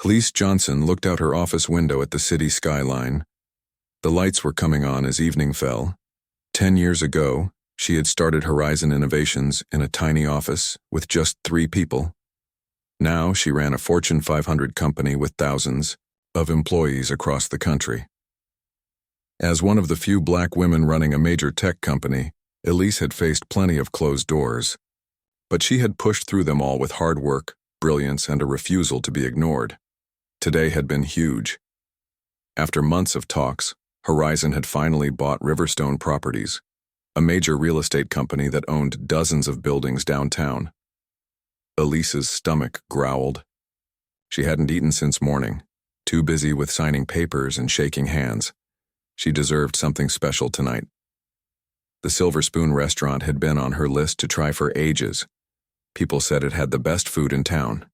Elise Johnson looked out her office window at the city skyline. The lights were coming on as evening fell. 10 years ago, she had started Horizon Innovations in a tiny office with just 3 people. Now she ran a Fortune 500 company with thousands of employees across the country. As one of the few black women running a major tech company, Elise had faced plenty of closed doors. But she had pushed through them all with hard work, brilliance, and a refusal to be ignored. Today had been huge. After months of talks, Horizon had finally bought Riverstone Properties, a major real estate company that owned dozens of buildings downtown. Elise's stomach growled. She hadn't eaten since morning, too busy with signing papers and shaking hands. She deserved something special tonight. The Silver Spoon restaurant had been on her list to try for ages. People said it had the best food in town.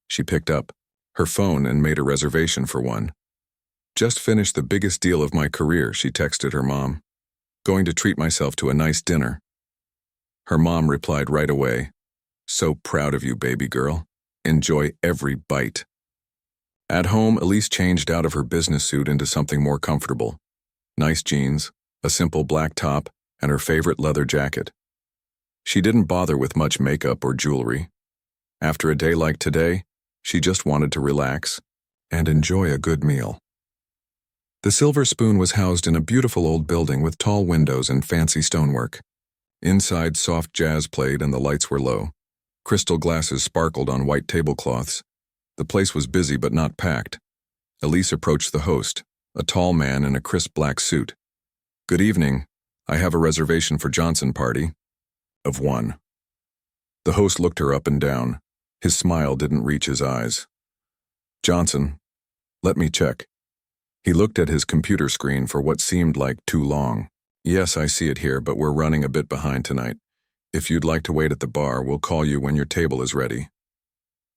She picked up her phone and made a reservation for one. "Just finished the biggest deal of my career," she texted her mom. "Going to treat myself to a nice dinner." Her mom replied right away, "So proud of you, baby girl. Enjoy every bite." At home, Elise changed out of her business suit into something more comfortable. Nice jeans, a simple black top, and her favorite leather jacket. She didn't bother with much makeup or jewelry. After a day like today, she just wanted to relax and enjoy a good meal. The Silver Spoon was housed in a beautiful old building with tall windows and fancy stonework. Inside, soft jazz played and the lights were low. Crystal glasses sparkled on white tablecloths. The place was busy but not packed. Elise approached the host, a tall man in a crisp black suit. "Good evening. I have a reservation for Johnson party. Of 1. The host looked her up and down. His smile didn't reach his eyes. "Johnson, let me check." He looked at his computer screen for what seemed like too long. "Yes, I see it here, but we're running a bit behind tonight. If you'd like to wait at the bar, we'll call you when your table is ready."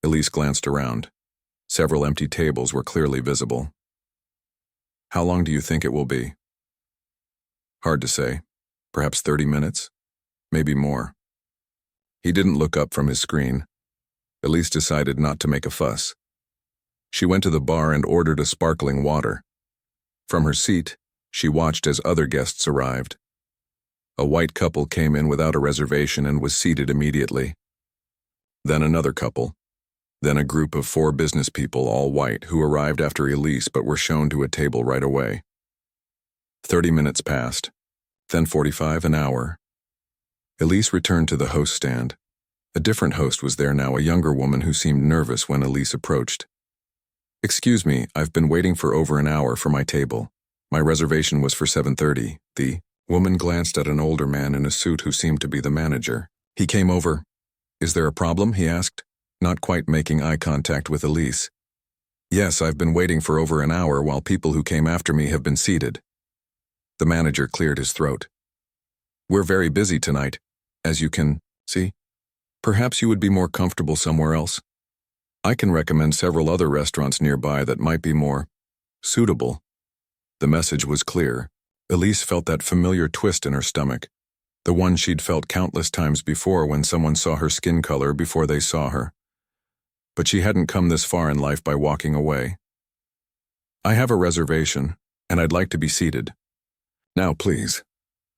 Elise glanced around. Several empty tables were clearly visible. "How long do you think it will be?" "Hard to say. Perhaps 30 minutes? Maybe more." He didn't look up from his screen. Elise decided not to make a fuss. She went to the bar and ordered a sparkling water. From her seat, she watched as other guests arrived. A white couple came in without a reservation and was seated immediately. Then another couple. Then a group of 4 business people, all white, who arrived after Elise but were shown to a table right away. 30 minutes passed, then 45, an hour. Elise returned to the host stand. A different host was there now, a younger woman who seemed nervous when Elise approached. "Excuse me, I've been waiting for over an hour for my table. My reservation was for 7:30. The woman glanced at an older man in a suit who seemed to be the manager. He came over. "Is there a problem?" he asked, not quite making eye contact with Elise. "Yes, I've been waiting for over an hour while people who came after me have been seated." The manager cleared his throat. "We're very busy tonight, as you can see. Perhaps you would be more comfortable somewhere else. I can recommend several other restaurants nearby that might be more suitable." The message was clear. Elise felt that familiar twist in her stomach, the one she'd felt countless times before when someone saw her skin color before they saw her. But she hadn't come this far in life by walking away. "I have a reservation, and I'd like to be seated." "Now, please."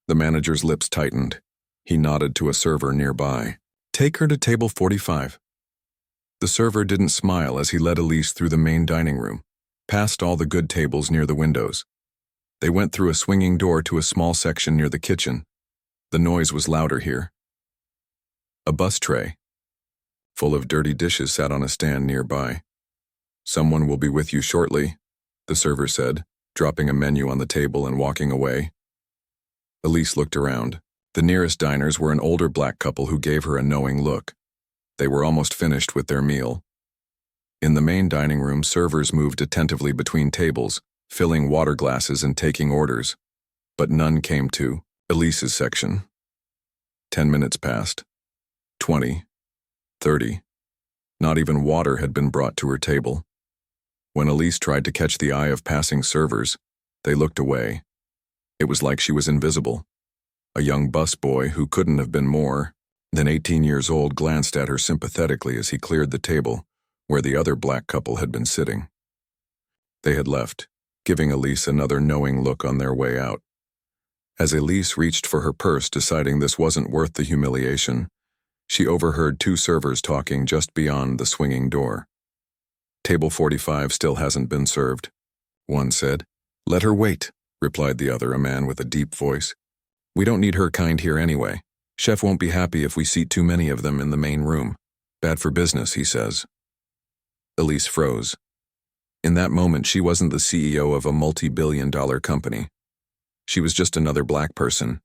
The manager's lips tightened. He nodded to a server nearby. "Take her to table 45. The server didn't smile as he led Elise through the main dining room, past all the good tables near the windows. They went through a swinging door to a small section near the kitchen. The noise was louder here. A bus tray full of dirty dishes sat on a stand nearby. "Someone will be with you shortly," the server said, dropping a menu on the table and walking away. Elise looked around. The nearest diners were an older black couple who gave her a knowing look. They were almost finished with their meal. In the main dining room, servers moved attentively between tables, filling water glasses and taking orders. But none came to Elise's section. 10 minutes passed. 20. 30. Not even water had been brought to her table. When Elise tried to catch the eye of passing servers, they looked away. It was like she was invisible. A young busboy who couldn't have been more than 18 years old glanced at her sympathetically as he cleared the table, where the other black couple had been sitting. They had left, giving Elise another knowing look on their way out. As Elise reached for her purse, deciding this wasn't worth the humiliation, she overheard two servers talking just beyond the swinging door. "Table 45 still hasn't been served," one said. "Let her wait," replied the other, a man with a deep voice. "We don't need her kind here anyway. Chef won't be happy if we seat too many of them in the main room. Bad for business, he says." Elise froze. In that moment, she wasn't the CEO of a multi-billion-dollar company. She was just another black person,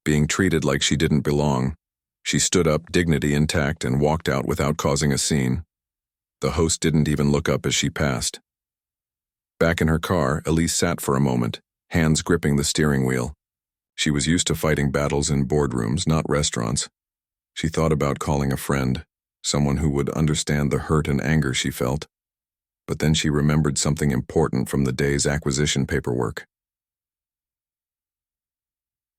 being treated like she didn't belong. She stood up, dignity intact, and walked out without causing a scene. The host didn't even look up as she passed. Back in her car, Elise sat for a moment, hands gripping the steering wheel. She was used to fighting battles in boardrooms, not restaurants. She thought about calling a friend, someone who would understand the hurt and anger she felt. But then she remembered something important from the day's acquisition paperwork.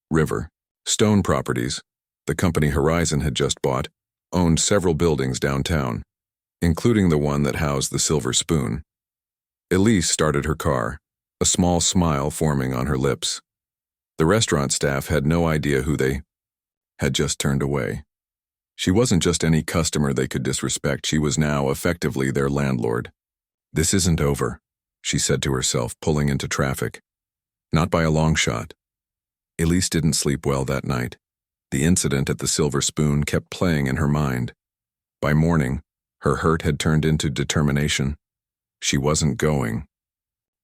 River Stone Properties, the company Horizon had just bought, owned several buildings downtown, including the one that housed the Silver Spoon. Elise started her car, a small smile forming on her lips. The restaurant staff had no idea who they had just turned away. She wasn't just any customer they could disrespect, she was now effectively their landlord. "This isn't over," she said to herself, pulling into traffic. Not by a long shot. Elise didn't sleep well that night. The incident at the Silver Spoon kept playing in her mind. By morning, her hurt had turned into determination. She wasn't going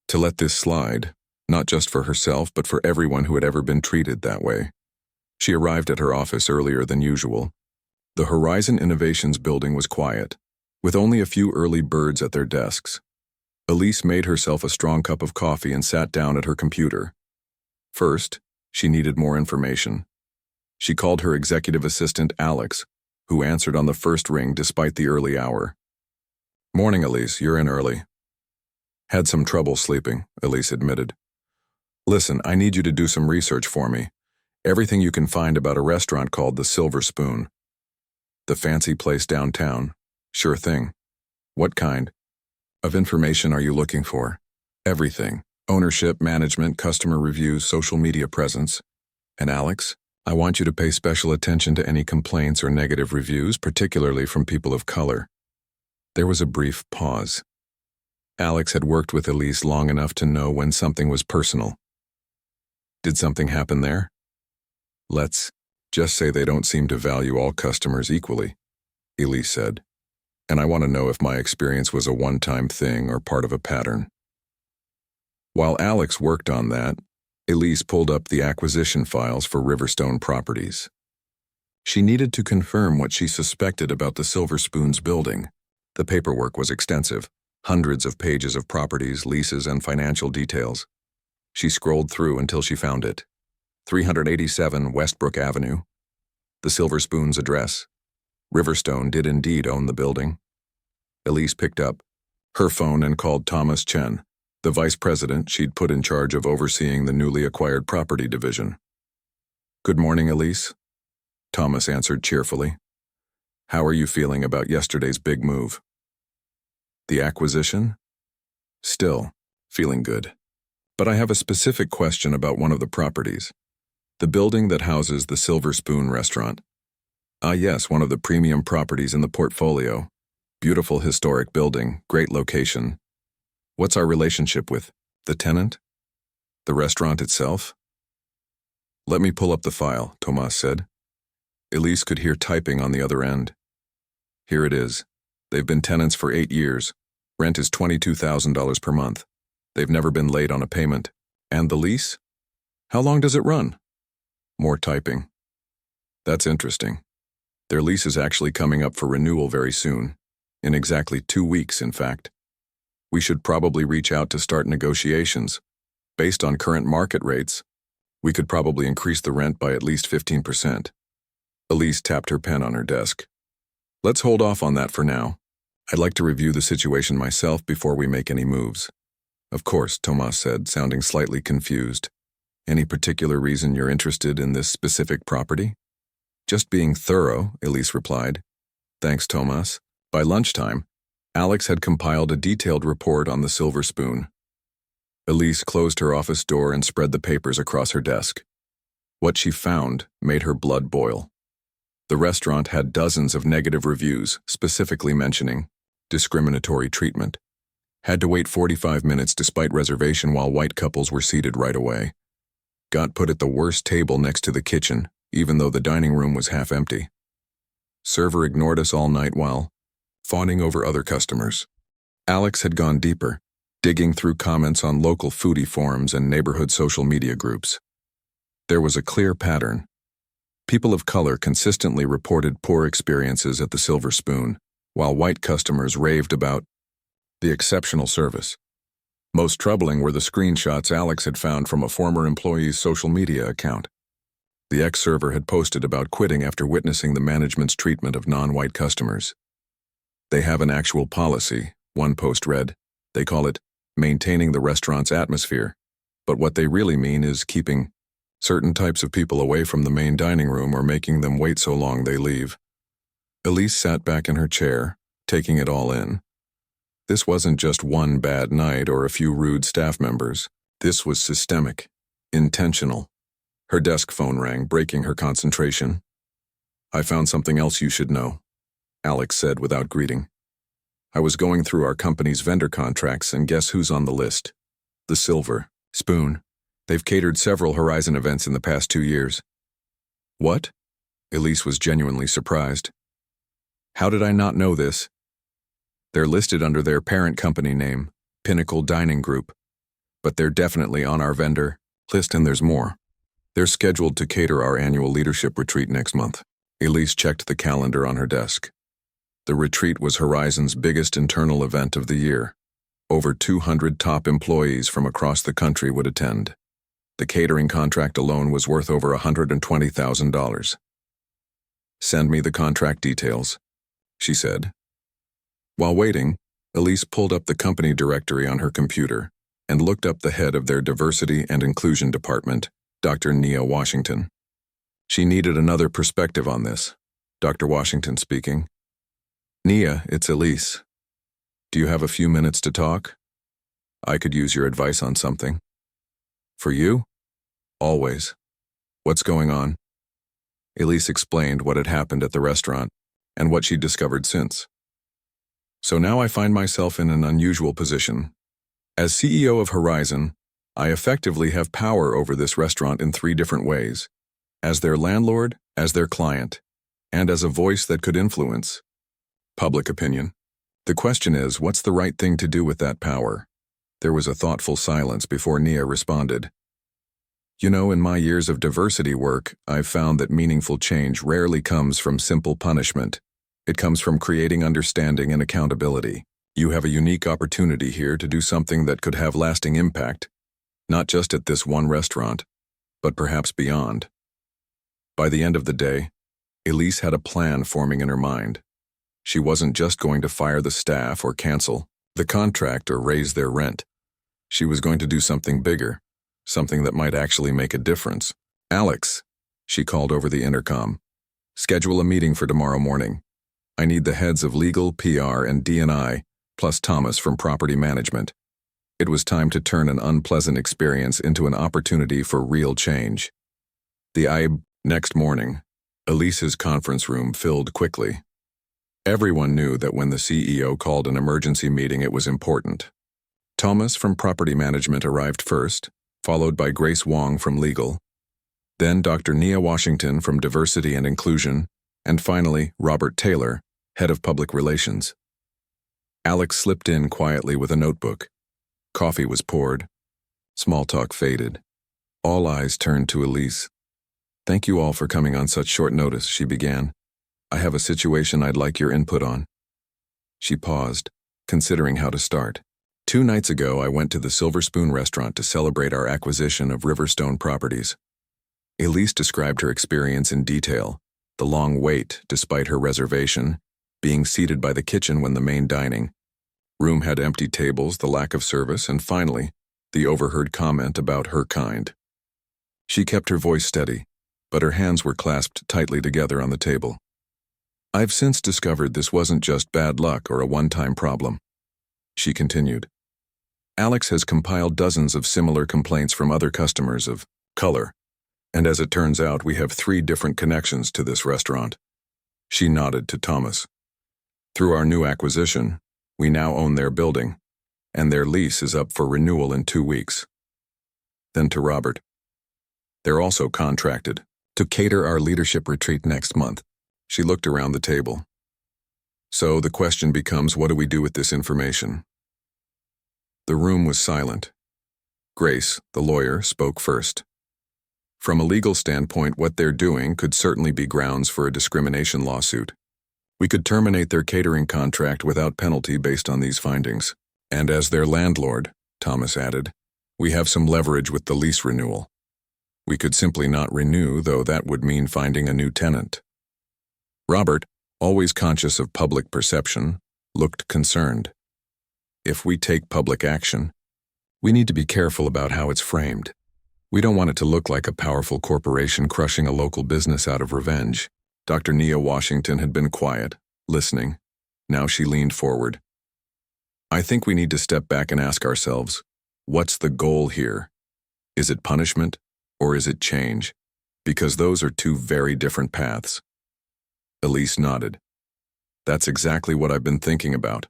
to let this slide, not just for herself, but for everyone who had ever been treated that way. She arrived at her office earlier than usual. The Horizon Innovations building was quiet, with only a few early birds at their desks. Elise made herself a strong cup of coffee and sat down at her computer. First, she needed more information. She called her executive assistant, Alex, who answered on the first ring despite the early hour. "Morning, Elise, you're in early." "Had some trouble sleeping," Elise admitted. "Listen, I need you to do some research for me. Everything you can find about a restaurant called the Silver Spoon." "The fancy place downtown?" "Sure thing." "What kind of information are you looking for?" "Everything. Ownership, management, customer reviews, social media presence." "And Alex, I want you to pay special attention to any complaints or negative reviews, particularly from people of color." There was a brief pause. Alex had worked with Elise long enough to know when something was personal. "Did something happen there?" "Let's just say they don't seem to value all customers equally," Elise said. "And I want to know if my experience was a one-time thing or part of a pattern." While Alex worked on that, Elise pulled up the acquisition files for Riverstone Properties. She needed to confirm what she suspected about the Silver Spoon's building. The paperwork was extensive, hundreds of pages of properties, leases, and financial details. She scrolled through until she found it. 387 Westbrook Avenue. The Silver Spoon's address. Riverstone did indeed own the building. Elise picked up her phone and called Thomas Chen, the vice president she'd put in charge of overseeing the newly acquired property division. "Good morning, Elise," Thomas answered cheerfully. "How are you feeling about yesterday's big move?" "The acquisition?" "Still, feeling good. But I have a specific question about one of the properties. The building that houses the Silver Spoon restaurant." "Ah yes, one of the premium properties in the portfolio. Beautiful historic building, great location. What's our relationship with the tenant? The restaurant itself?" "Let me pull up the file," Thomas said. Elise could hear typing on the other end. "Here it is. They've been tenants for 8 years. Rent is $22,000 per month. They've never been late on a payment. And the lease? How long does it run?" More typing. "That's interesting. Their lease is actually coming up for renewal very soon. In exactly 2 weeks, in fact. We should probably reach out to start negotiations. Based on current market rates, we could probably increase the rent by at least 15%. Elise tapped her pen on her desk. "Let's hold off on that for now. I'd like to review the situation myself before we make any moves." "Of course," Thomas said, sounding slightly confused. "Any particular reason you're interested in this specific property?" "Just being thorough," Elise replied. "Thanks, Thomas." By lunchtime, Alex had compiled a detailed report on the Silver Spoon. Elise closed her office door and spread the papers across her desk. What she found made her blood boil. The restaurant had dozens of negative reviews, specifically mentioning discriminatory treatment. Had to wait 45 minutes despite reservation while white couples were seated right away. Got put at the worst table next to the kitchen, even though the dining room was half empty. Server ignored us all night while fawning over other customers. Alex had gone deeper, digging through comments on local foodie forums and neighborhood social media groups. There was a clear pattern. People of color consistently reported poor experiences at the Silver Spoon, while white customers raved about the exceptional service. Most troubling were the screenshots Alex had found from a former employee's social media account. The ex-server had posted about quitting after witnessing the management's treatment of non-white customers. They have an actual policy, one post read. They call it maintaining the restaurant's atmosphere, but what they really mean is keeping certain types of people away from the main dining room or making them wait so long they leave. Elise sat back in her chair, taking it all in. This wasn't just one bad night or a few rude staff members. This was systemic, intentional. Her desk phone rang, breaking her concentration. "I found something else you should know," Alex said without greeting. "I was going through our company's vendor contracts and guess who's on the list? The Silver Spoon. They've catered several Horizon events in the past 2 years." "What?" Elise was genuinely surprised. "How did I not know this?" "They're listed under their parent company name, Pinnacle Dining Group, but they're definitely on our vendor list, and there's more. They're scheduled to cater our annual leadership retreat next month." Elise checked the calendar on her desk. The retreat was Horizon's biggest internal event of the year. Over 200 top employees from across the country would attend. The catering contract alone was worth over $120,000. "Send me the contract details," she said. While waiting, Elise pulled up the company directory on her computer and looked up the head of their diversity and inclusion department, Dr. Nia Washington. She needed another perspective on this. Dr. Washington speaking. "Nia, it's Elise. Do you have a few minutes to talk? I could use your advice on something." "For you?" "Always. What's going on?" Elise explained what had happened at the restaurant and what she'd discovered since. "So now I find myself in an unusual position. As CEO of Horizon, I effectively have power over this restaurant in 3 different ways: as their landlord, as their client, and as a voice that could influence public opinion. The question is, what's the right thing to do with that power?" There was a thoughtful silence before Nia responded. "You know, in my years of diversity work, I've found that meaningful change rarely comes from simple punishment. It comes from creating understanding and accountability. You have a unique opportunity here to do something that could have lasting impact, not just at this one restaurant, but perhaps beyond." By the end of the day, Elise had a plan forming in her mind. She wasn't just going to fire the staff or cancel the contract or raise their rent. She was going to do something bigger, something that might actually make a difference. "Alex," she called over the intercom, "schedule a meeting for tomorrow morning. I need the heads of legal, PR, and D&I, plus Thomas from property management." It was time to turn an unpleasant experience into an opportunity for real change. Next morning, Elise's conference room filled quickly. Everyone knew that when the CEO called an emergency meeting, it was important. Thomas from property management arrived first, followed by Grace Wong from legal, then Dr. Nia Washington from diversity and inclusion, and finally Robert Taylor, head of public relations. Alex slipped in quietly with a notebook. Coffee was poured. Small talk faded. All eyes turned to Elise. "Thank you all for coming on such short notice," she began. "I have a situation I'd like your input on." She paused, considering how to start. 2 nights ago, I went to the Silver Spoon restaurant to celebrate our acquisition of Riverstone Properties. Elise described her experience in detail: the long wait despite her reservation, being seated by the kitchen when the main dining room had empty tables, the lack of service, and finally, the overheard comment about her kind. She kept her voice steady, but her hands were clasped tightly together on the table. I've since discovered this wasn't just bad luck or a one-time problem. She continued. Alex has compiled dozens of similar complaints from other customers of color, and as it turns out, we have 3 different connections to this restaurant. She nodded to Thomas. Through our new acquisition, we now own their building, and their lease is up for renewal in 2 weeks. Then to Robert. They're also contracted to cater our leadership retreat next month. She looked around the table. So the question becomes, what do we do with this information? The room was silent. Grace, the lawyer, spoke first. From a legal standpoint, what they're doing could certainly be grounds for a discrimination lawsuit. We could terminate their catering contract without penalty based on these findings. And as their landlord, Thomas added, we have some leverage with the lease renewal. We could simply not renew, though that would mean finding a new tenant. Robert, always conscious of public perception, looked concerned. If we take public action, we need to be careful about how it's framed. We don't want it to look like a powerful corporation crushing a local business out of revenge. Dr. Nia Washington had been quiet, listening. Now she leaned forward. I think we need to step back and ask ourselves, what's the goal here? Is it punishment, or is it change? Because those are 2 very different paths. Elise nodded. That's exactly what I've been thinking about.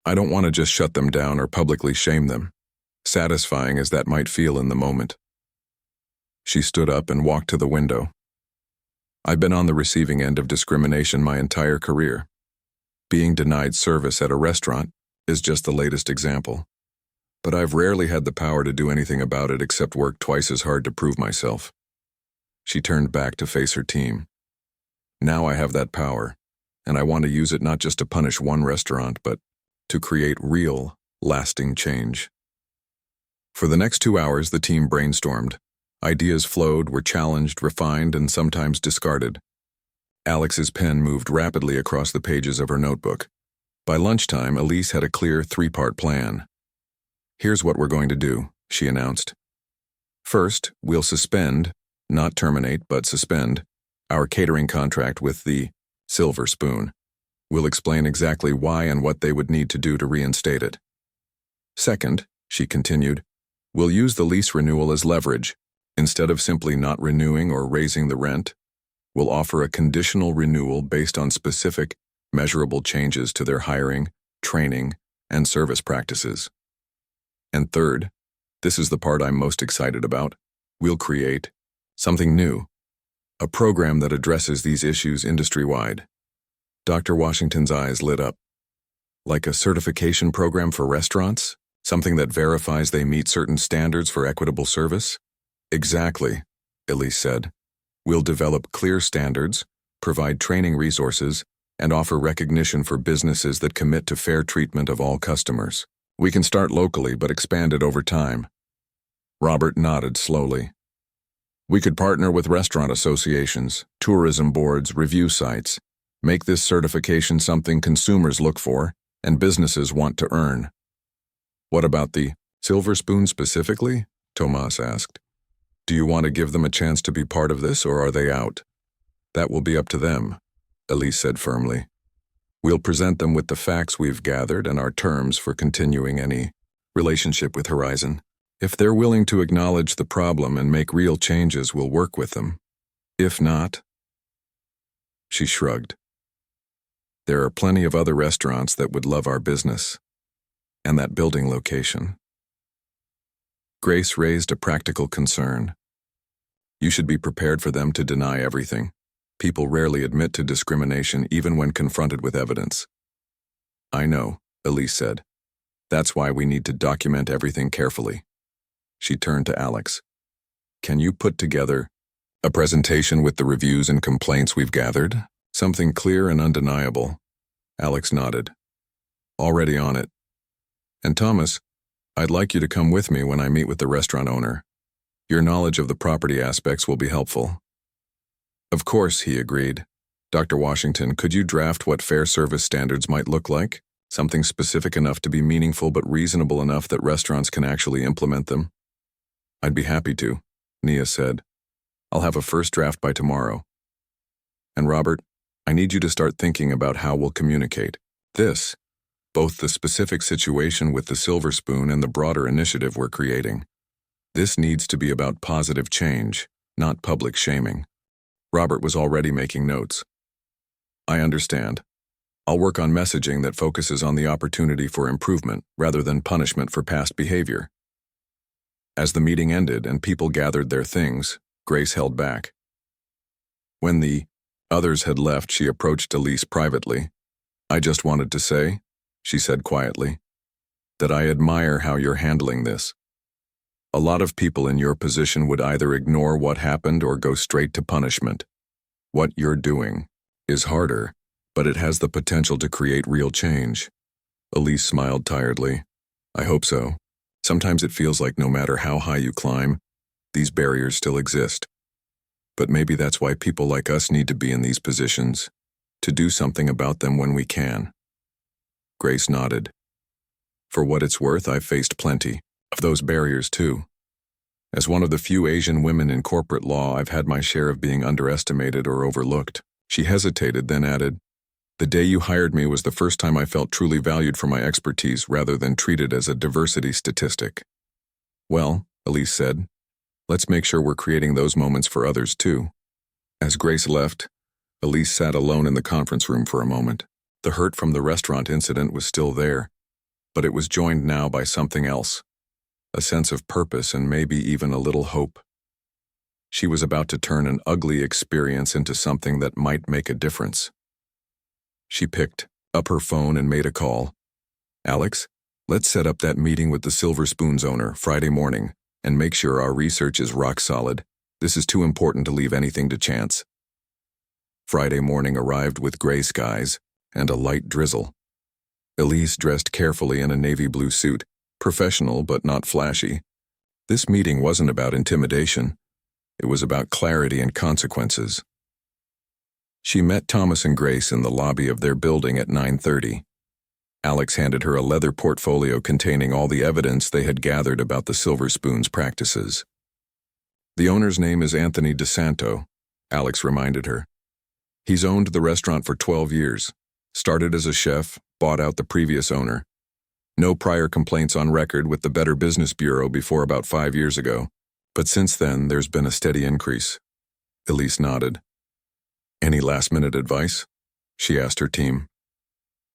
I don't want to just shut them down or publicly shame them, satisfying as that might feel in the moment. She stood up and walked to the window. I've been on the receiving end of discrimination my entire career. Being denied service at a restaurant is just the latest example. But I've rarely had the power to do anything about it except work twice as hard to prove myself. She turned back to face her team. Now I have that power, and I want to use it not just to punish one restaurant, but to create real, lasting change. For the next 2 hours, the team brainstormed. Ideas flowed, were challenged, refined, and sometimes discarded. Alex's pen moved rapidly across the pages of her notebook. By lunchtime, Elise had a clear 3-part plan. Here's what we're going to do, she announced. First, we'll suspend, not terminate, but suspend, our catering contract with the Silver Spoon. We'll explain exactly why and what they would need to do to reinstate it. Second, she continued, we'll use the lease renewal as leverage. Instead of simply not renewing or raising the rent, we'll offer a conditional renewal based on specific, measurable changes to their hiring, training, and service practices. And third, this is the part I'm most excited about, we'll create something new, a program that addresses these issues industry-wide. Dr. Washington's eyes lit up. Like a certification program for restaurants? Something that verifies they meet certain standards for equitable service? Exactly, Elise said. We'll develop clear standards, provide training resources, and offer recognition for businesses that commit to fair treatment of all customers. We can start locally but expand it over time. Robert nodded slowly. We could partner with restaurant associations, tourism boards, review sites, make this certification something consumers look for and businesses want to earn. What about the Silver Spoon specifically? Tomas asked. Do you want to give them a chance to be part of this, or are they out? That will be up to them, Elise said firmly. We'll present them with the facts we've gathered and our terms for continuing any relationship with Horizon. If they're willing to acknowledge the problem and make real changes, we'll work with them. If not, she shrugged. There are plenty of other restaurants that would love our business, and that building location. Grace raised a practical concern. You should be prepared for them to deny everything. People rarely admit to discrimination even when confronted with evidence. I know, Elise said. That's why we need to document everything carefully. She turned to Alex. Can you put together a presentation with the reviews and complaints we've gathered? Something clear and undeniable. Alex nodded. Already on it. And Thomas, I'd like you to come with me when I meet with the restaurant owner. Your knowledge of the property aspects will be helpful. Of course, he agreed. Dr. Washington, could you draft what fair service standards might look like? Something specific enough to be meaningful but reasonable enough that restaurants can actually implement them? I'd be happy to, Nia said. I'll have a first draft by tomorrow. And Robert, I need you to start thinking about how we'll communicate. This, both the specific situation with the silver spoon and the broader initiative we're creating. This needs to be about positive change, not public shaming. Robert was already making notes. I understand. I'll work on messaging that focuses on the opportunity for improvement rather than punishment for past behavior. As the meeting ended and people gathered their things, Grace held back. When the others had left, she approached Elise privately. I just wanted to say, she said quietly, that I admire how you're handling this. A lot of people in your position would either ignore what happened or go straight to punishment. What you're doing is harder, but it has the potential to create real change. Elise smiled tiredly. I hope so. Sometimes it feels like no matter how high you climb, these barriers still exist. But maybe that's why people like us need to be in these positions, to do something about them when we can. Grace nodded. For what it's worth, I've faced plenty of those barriers too. As one of the few Asian women in corporate law, I've had my share of being underestimated or overlooked. She hesitated, then added, the day you hired me was the first time I felt truly valued for my expertise rather than treated as a diversity statistic. Well, Elise said, let's make sure we're creating those moments for others too. As Grace left, Elise sat alone in the conference room for a moment. The hurt from the restaurant incident was still there, but it was joined now by something else, a sense of purpose and maybe even a little hope. She was about to turn an ugly experience into something that might make a difference. She picked up her phone and made a call. Alex, let's set up that meeting with the Silver Spoon's owner Friday morning and make sure our research is rock solid. This is too important to leave anything to chance. Friday morning arrived with gray skies and a light drizzle. Elise dressed carefully in a navy blue suit, professional but not flashy. This meeting wasn't about intimidation. It was about clarity and consequences. She met Thomas and Grace in the lobby of their building at 9:30. Alex handed her a leather portfolio containing all the evidence they had gathered about the Silver Spoon's practices. The owner's name is Anthony DeSanto, Alex reminded her. He's owned the restaurant for 12 years, started as a chef, bought out the previous owner. No prior complaints on record with the Better Business Bureau before about 5 years ago, but since then there's been a steady increase. Elise nodded. Any last-minute advice? She asked her team.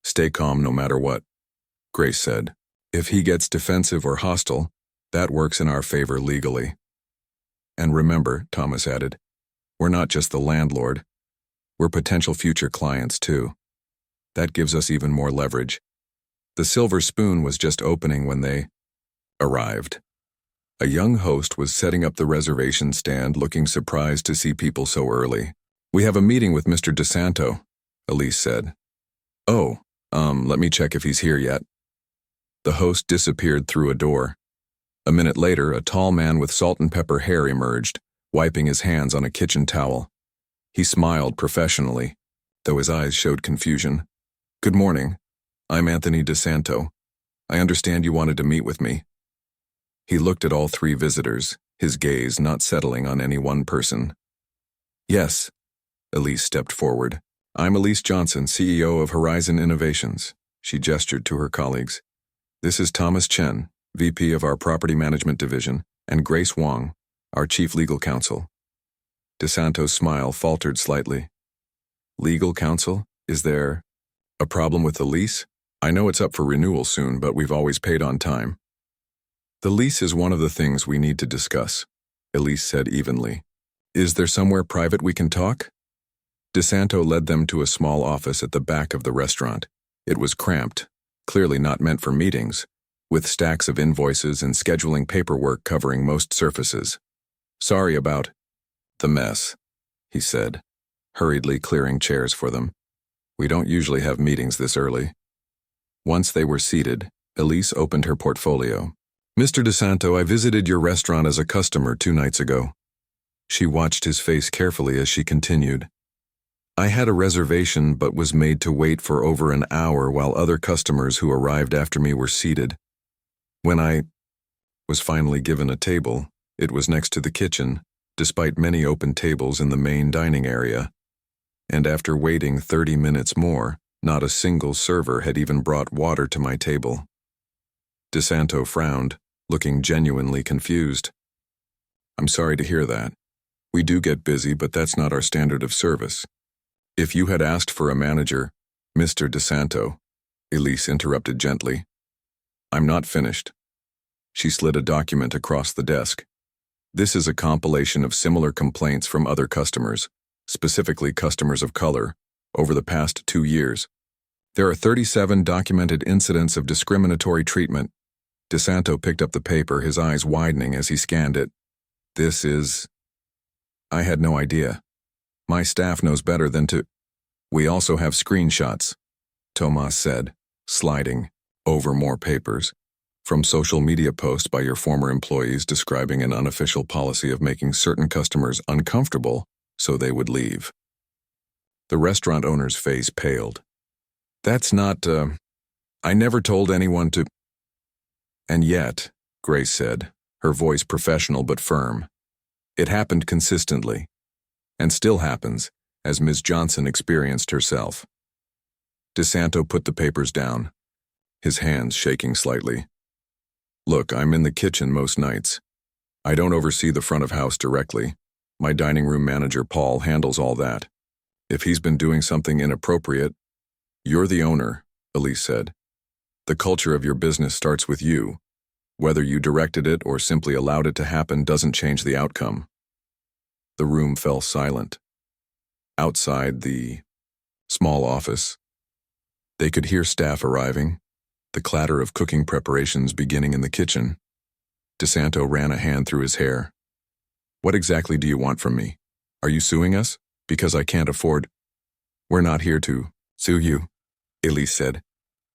Stay calm no matter what, Grace said. If he gets defensive or hostile, that works in our favor legally. And remember, Thomas added, we're not just the landlord. We're potential future clients too. That gives us even more leverage. The Silver Spoon was just opening when they arrived. A young host was setting up the reservation stand, looking surprised to see people so early. We have a meeting with Mr. DeSanto, Elise said. Oh, let me check if he's here yet. The host disappeared through a door. A minute later, a tall man with salt and pepper hair emerged, wiping his hands on a kitchen towel. He smiled professionally, though his eyes showed confusion. Good morning. I'm Anthony DeSanto. I understand you wanted to meet with me. He looked at all three visitors, his gaze not settling on any one person. Yes. Elise stepped forward. I'm Elise Johnson, CEO of Horizon Innovations. She gestured to her colleagues. This is Thomas Chen, VP of our Property Management Division, and Grace Wong, our Chief Legal Counsel. DeSanto's smile faltered slightly. Legal counsel? Is there a problem with the lease? I know it's up for renewal soon, but we've always paid on time. The lease is one of the things we need to discuss, Elise said evenly. Is there somewhere private we can talk? DeSanto led them to a small office at the back of the restaurant. It was cramped, clearly not meant for meetings, with stacks of invoices and scheduling paperwork covering most surfaces. Sorry about the mess, he said, hurriedly clearing chairs for them. We don't usually have meetings this early. Once they were seated, Elise opened her portfolio. Mr. DeSanto, I visited your restaurant as a customer 2 nights ago. She watched his face carefully as she continued. I had a reservation but was made to wait for over an hour while other customers who arrived after me were seated. When I was finally given a table, it was next to the kitchen, despite many open tables in the main dining area. And after waiting 30 minutes more, not a single server had even brought water to my table. DeSanto frowned, looking genuinely confused. I'm sorry to hear that. We do get busy, but that's not our standard of service. If you had asked for a manager, Mr. DeSanto, Elise interrupted gently. I'm not finished. She slid a document across the desk. This is a compilation of similar complaints from other customers, specifically customers of color, over the past 2 years. There are 37 documented incidents of discriminatory treatment. DeSanto picked up the paper, his eyes widening as he scanned it. This is... I had no idea. My staff knows better than to... We also have screenshots, Tomas said, sliding over more papers, from social media posts by your former employees describing an unofficial policy of making certain customers uncomfortable so they would leave. The restaurant owner's face paled. That's not, I never told anyone to... And yet, Grace said, her voice professional but firm, it happened consistently, and still happens, as Ms. Johnson experienced herself. DeSanto put the papers down, his hands shaking slightly. Look, I'm in the kitchen most nights. I don't oversee the front of house directly. My dining room manager, Paul, handles all that. If he's been doing something inappropriate, you're the owner, Elise said. The culture of your business starts with you. Whether you directed it or simply allowed it to happen doesn't change the outcome. The room fell silent. Outside the small office, they could hear staff arriving, the clatter of cooking preparations beginning in the kitchen. DeSanto ran a hand through his hair. What exactly do you want from me? Are you suing us? Because I can't afford... We're not here to sue you, Elise said,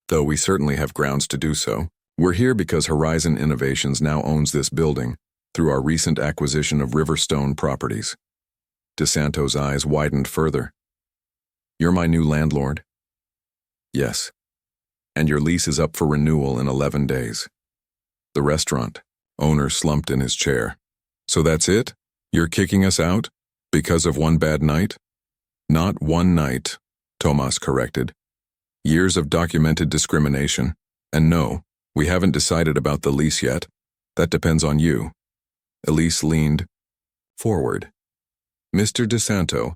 though we certainly have grounds to do so. We're here because Horizon Innovations now owns this building through our recent acquisition of Riverstone Properties. DeSanto's eyes widened further. You're my new landlord? Yes. And your lease is up for renewal in 11 days. The restaurant owner slumped in his chair. So that's it? You're kicking us out? Because of one bad night? Not one night, Tomas corrected. Years of documented discrimination. And no, we haven't decided about the lease yet. That depends on you. Elise leaned forward. Mr. DeSanto,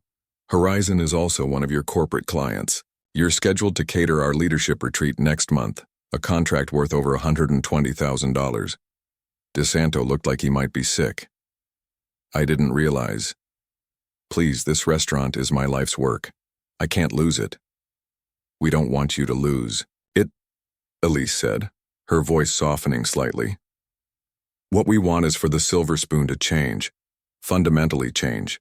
Horizon is also one of your corporate clients. You're scheduled to cater our leadership retreat next month, a contract worth over $120,000. DeSanto looked like he might be sick. I didn't realize. Please, this restaurant is my life's work. I can't lose it. We don't want you to lose it, Elise said, her voice softening slightly. What we want is for the Silver Spoon to change, fundamentally change.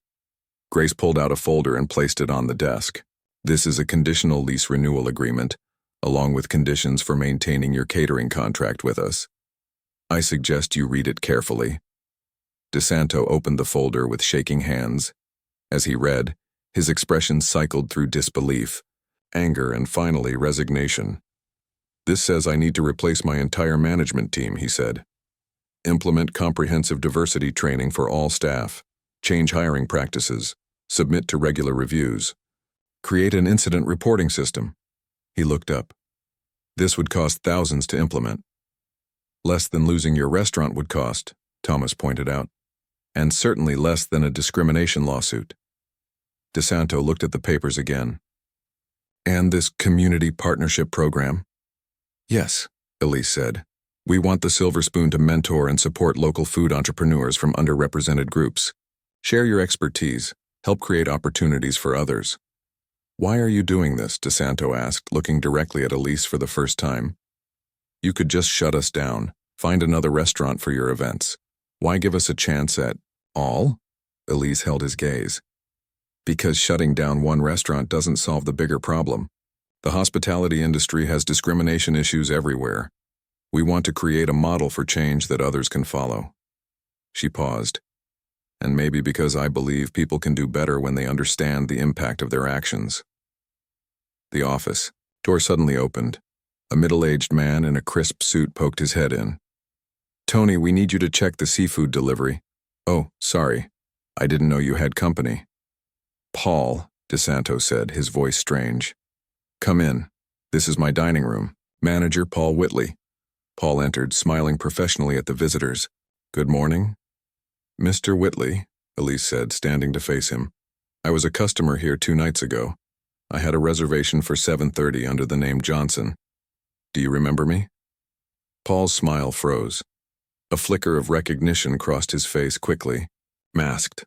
Grace pulled out a folder and placed it on the desk. This is a conditional lease renewal agreement, along with conditions for maintaining your catering contract with us. I suggest you read it carefully. DeSanto opened the folder with shaking hands. As he read, his expression cycled through disbelief, anger, and finally resignation. This says I need to replace my entire management team, he said. Implement comprehensive diversity training for all staff, change hiring practices, submit to regular reviews, create an incident reporting system. He looked up. This would cost thousands to implement. Less than losing your restaurant would cost, Thomas pointed out, and certainly less than a discrimination lawsuit. DeSanto looked at the papers again. And this community partnership program? Yes, Elise said. We want the Silver Spoon to mentor and support local food entrepreneurs from underrepresented groups. Share your expertise, help create opportunities for others. Why are you doing this? DeSanto asked, looking directly at Elise for the first time. You could just shut us down, find another restaurant for your events. Why give us a chance at all? Elise held his gaze. Because shutting down one restaurant doesn't solve the bigger problem. The hospitality industry has discrimination issues everywhere. We want to create a model for change that others can follow. She paused. And maybe because I believe people can do better when they understand the impact of their actions. The office door suddenly opened. A middle-aged man in a crisp suit poked his head in. Tony, we need you to check the seafood delivery. Oh, sorry. I didn't know you had company. Paul, DeSanto said, his voice strange. "Come in. This is my dining room. Manager Paul Whitley." Paul entered, smiling professionally at the visitors. "Good morning." "Mr. Whitley," Elise said, standing to face him. "I was a customer here 2 nights ago. I had a reservation for 7:30 under the name Johnson. Do you remember me?" Paul's smile froze. A flicker of recognition crossed his face quickly. Masked.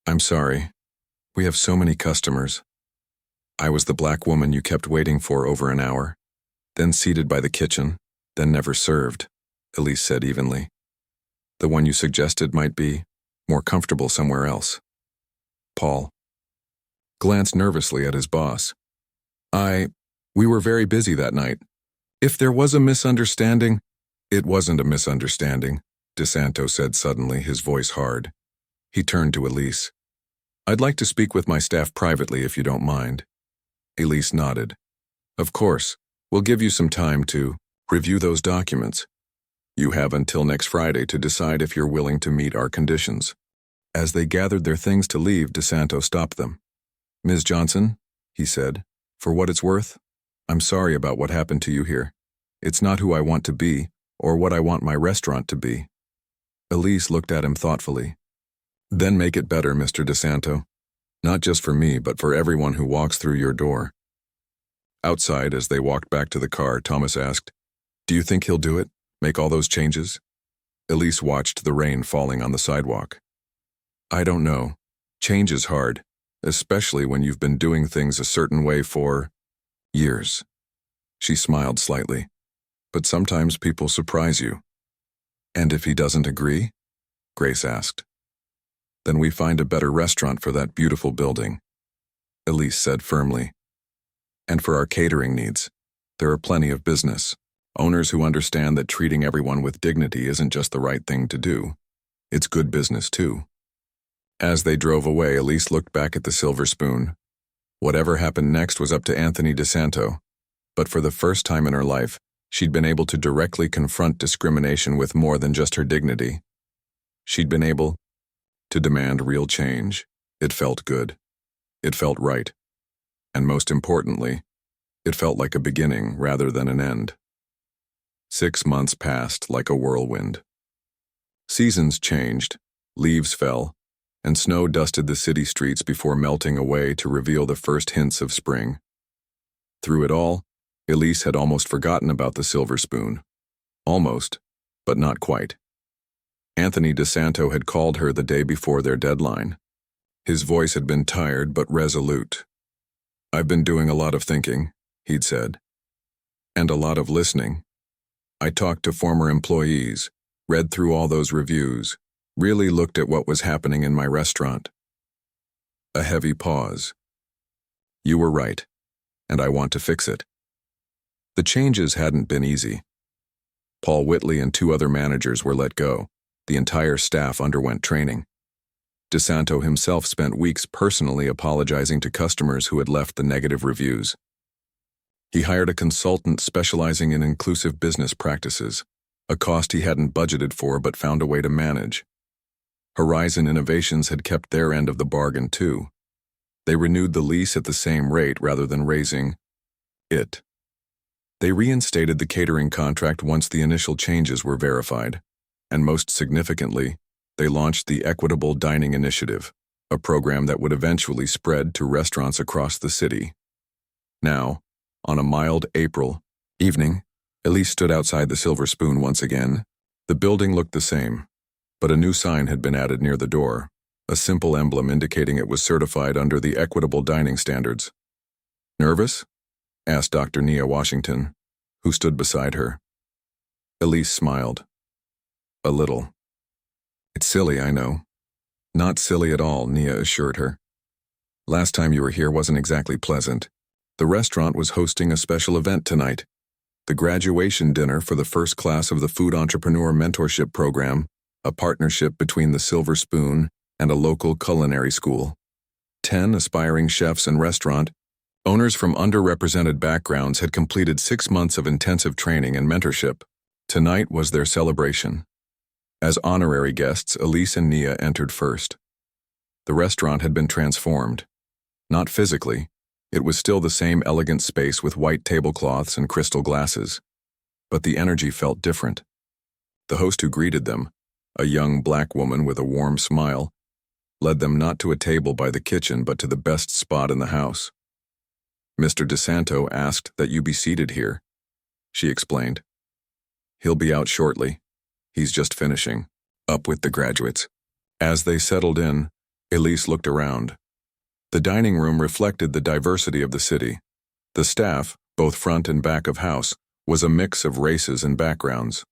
"I'm sorry. We have so many customers. I was the black woman you kept waiting for over an hour, then seated by the kitchen, then never served," Elise said evenly. "The one you suggested might be more comfortable somewhere else." Paul glanced nervously at his boss. We were very busy that night. If there was a misunderstanding—" "It wasn't a misunderstanding," DeSanto said suddenly, his voice hard. He turned to Elise. "I'd like to speak with my staff privately if you don't mind." Elise nodded. "Of course. We'll give you some time to review those documents. You have until next Friday to decide if you're willing to meet our conditions." As they gathered their things to leave, DeSanto stopped them. "Ms. Johnson," he said, "for what it's worth, I'm sorry about what happened to you here. It's not who I want to be, or what I want my restaurant to be." Elise looked at him thoughtfully. "Then make it better, Mr. DeSanto. Not just for me, but for everyone who walks through your door." Outside, as they walked back to the car, Thomas asked, "Do you think he'll do it? Make all those changes?" Elise watched the rain falling on the sidewalk. "I don't know. Change is hard, especially when you've been doing things a certain way for years." She smiled slightly. "But sometimes people surprise you." "And if he doesn't agree?" Grace asked. "Then we find a better restaurant for that beautiful building," Elise said firmly. "And for our catering needs, there are plenty of business owners who understand that treating everyone with dignity isn't just the right thing to do. It's good business too." As they drove away, Elise looked back at the silver spoon. Whatever happened next was up to Anthony DeSanto, but for the first time in her life, she'd been able to directly confront discrimination with more than just her dignity. She'd been able to demand real change. It felt good. It felt right. And most importantly, it felt like a beginning rather than an end. 6 months passed like a whirlwind. Seasons changed, leaves fell, and snow dusted the city streets before melting away to reveal the first hints of spring. Through it all, Elise had almost forgotten about the silver spoon. Almost, but not quite. Anthony DeSanto had called her the day before their deadline. His voice had been tired but resolute. "I've been doing a lot of thinking," he'd said. "And a lot of listening. I talked to former employees, read through all those reviews, really looked at what was happening in my restaurant." A heavy pause. "You were right, and I want to fix it." The changes hadn't been easy. Paul Whitley and 2 other managers were let go. The entire staff underwent training. DeSanto himself spent weeks personally apologizing to customers who had left the negative reviews. He hired a consultant specializing in inclusive business practices, a cost he hadn't budgeted for but found a way to manage. Horizon Innovations had kept their end of the bargain too. They renewed the lease at the same rate rather than raising it. They reinstated the catering contract once the initial changes were verified, and most significantly, they launched the Equitable Dining Initiative, a program that would eventually spread to restaurants across the city. Now, on a mild April evening, Elise stood outside the Silver Spoon once again. The building looked the same, but a new sign had been added near the door, a simple emblem indicating it was certified under the Equitable Dining Standards. "Nervous?" asked Dr. Nia Washington, who stood beside her. Elise smiled. "A little." "It's silly, I know." "Not silly at all," Nia assured her. "Last time you were here wasn't exactly pleasant. The restaurant was hosting a special event tonight, the graduation dinner for the first class of the Food Entrepreneur Mentorship Program, a partnership between the Silver Spoon and a local culinary school. 10 aspiring chefs and restaurant owners from underrepresented backgrounds had completed 6 months of intensive training and mentorship. Tonight was their celebration. As honorary guests, Elise and Nia entered first. The restaurant had been transformed, Not physically. It was still the same elegant space with white tablecloths and crystal glasses. But the energy felt different. The host who greeted them, a young black woman with a warm smile, led them not to a table by the kitchen but to the best spot in the house. "Mr. DeSanto asked that you be seated here," she explained. "He'll be out shortly. He's just finishing up with the graduates." As they settled in, Elise looked around. The dining room reflected the diversity of the city. The staff, both front and back of house, was a mix of races and backgrounds.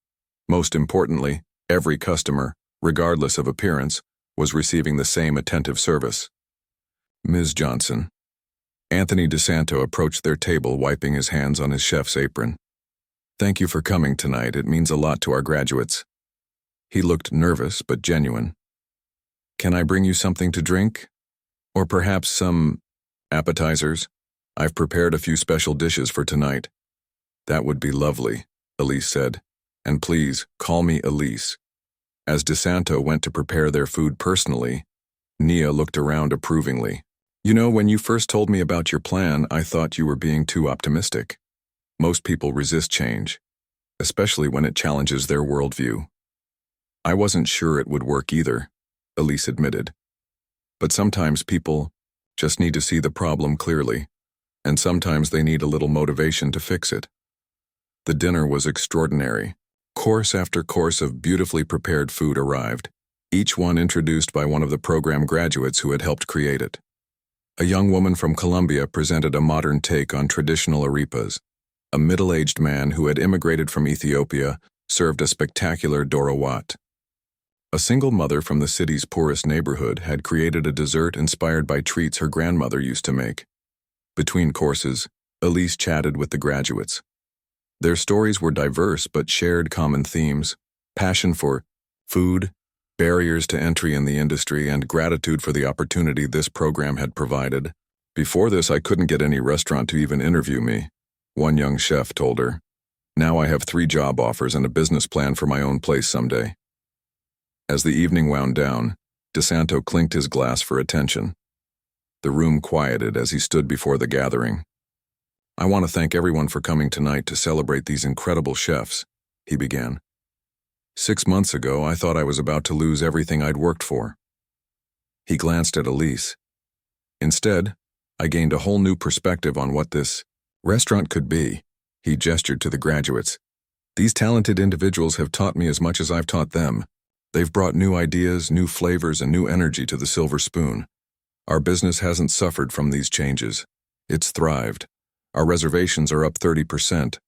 Most importantly, every customer, regardless of appearance, was receiving the same attentive service. "Ms. Johnson." Anthony DeSanto approached their table, wiping his hands on his chef's apron. "Thank you for coming tonight. It means a lot to our graduates." He looked nervous but genuine. "Can I bring you something to drink? Or perhaps some appetizers? I've prepared a few special dishes for tonight." "That would be lovely," Elise said. "And please, call me Elise." As DeSanto went to prepare their food personally, Nia looked around approvingly. "You know, when you first told me about your plan, I thought you were being too optimistic. Most people resist change, especially when it challenges their worldview." "I wasn't sure it would work either," Elise admitted. "But sometimes people just need to see the problem clearly, and sometimes they need a little motivation to fix it." The dinner was extraordinary. Course after course of beautifully prepared food arrived, each one introduced by one of the program graduates who had helped create it. A young woman from Colombia presented a modern take on traditional arepas. A middle-aged man who had immigrated from Ethiopia served a spectacular dorowat. A single mother from the city's poorest neighborhood had created a dessert inspired by treats her grandmother used to make. Between courses, Elise chatted with the graduates. Their stories were diverse but shared common themes: passion for food, barriers to entry in the industry, and gratitude for the opportunity this program had provided. "Before this, I couldn't get any restaurant to even interview me," one young chef told her. "Now I have 3 job offers and a business plan for my own place someday." As the evening wound down, DeSanto clinked his glass for attention. The room quieted as he stood before the gathering. "I want to thank everyone for coming tonight to celebrate these incredible chefs," he began. 6 months ago, I thought I was about to lose everything I'd worked for." He glanced at Elise. "Instead, I gained a whole new perspective on what this restaurant could be." He gestured to the graduates. "These talented individuals have taught me as much as I've taught them. They've brought new ideas, new flavors, and new energy to the Silver Spoon. Our business hasn't suffered from these changes. It's thrived. Our reservations are up 30%.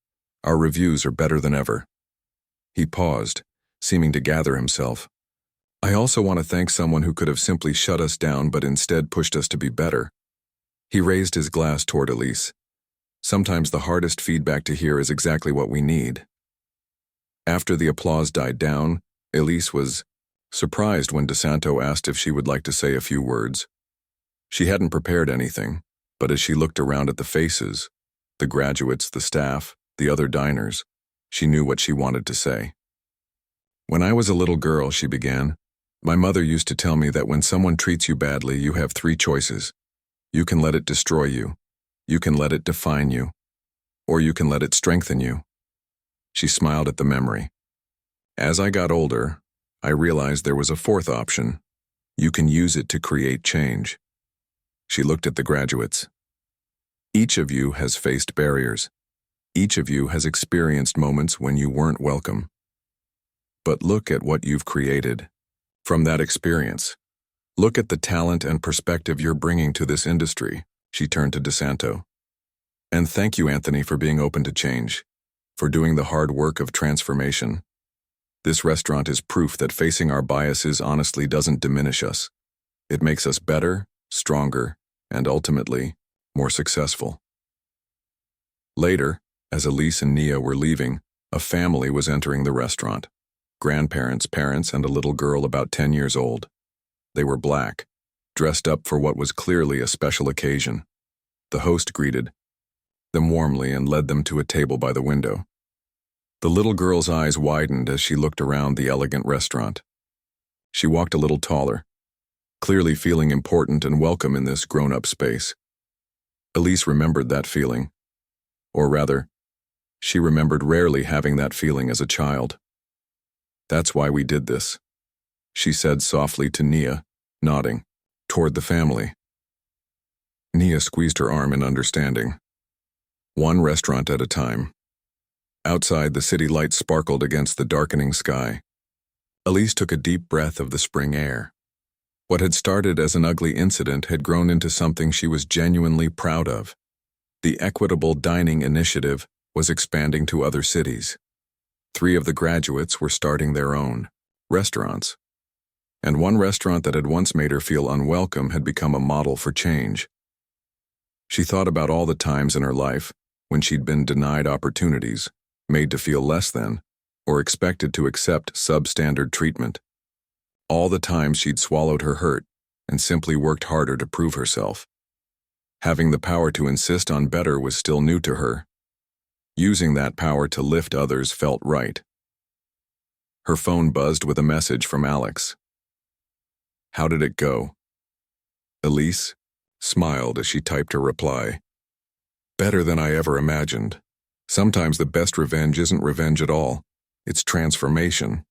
Our reviews are better than ever." He paused, seeming to gather himself. "I also want to thank someone who could have simply shut us down but instead pushed us to be better." He raised his glass toward Elise. "Sometimes the hardest feedback to hear is exactly what we need." After the applause died down, Elise was surprised when DeSanto asked if she would like to say a few words. She hadn't prepared anything, but as she looked around at the faces, the graduates, the staff, the other diners, she knew what she wanted to say. "When I was a little girl," she began, "my mother used to tell me that when someone treats you badly, you have 3 choices. You can let it destroy you, you can let it define you, or you can let it strengthen you." She smiled at the memory. "As I got older, I realized there was a 4th option. You can use it to create change." She looked at the graduates. "Each of you has faced barriers. Each of you has experienced moments when you weren't welcome. But look at what you've created. From that experience, look at the talent and perspective you're bringing to this industry." She turned to DeSanto. "And thank you, Anthony, for being open to change, for doing the hard work of transformation. This restaurant is proof that facing our biases honestly doesn't diminish us. It makes us better, stronger, and ultimately, more successful." Later, as Elise and Nia were leaving, a family was entering the restaurant. Grandparents, parents, and a little girl about 10 years old. They were black, dressed up for what was clearly a special occasion. The host greeted them warmly and led them to a table by the window. The little girl's eyes widened as she looked around the elegant restaurant. She walked a little taller, clearly feeling important and welcome in this grown-up space. Elise remembered that feeling. Or rather, she remembered rarely having that feeling as a child. "That's why we did this," she said softly to Nia, nodding toward the family. Nia squeezed her arm in understanding. One restaurant at a time. Outside, the city lights sparkled against the darkening sky. Elise took a deep breath of the spring air. What had started as an ugly incident had grown into something she was genuinely proud of. The Equitable Dining Initiative was expanding to other cities. 3 of the graduates were starting their own restaurants. And one restaurant that had once made her feel unwelcome had become a model for change. She thought about all the times in her life when she'd been denied opportunities, made to feel less than, or expected to accept substandard treatment. All the times she'd swallowed her hurt and simply worked harder to prove herself. Having the power to insist on better was still new to her. Using that power to lift others felt right. Her phone buzzed with a message from Alex. "How did it go?" Elise smiled as she typed her reply. "Better than I ever imagined. Sometimes the best revenge isn't revenge at all. It's transformation."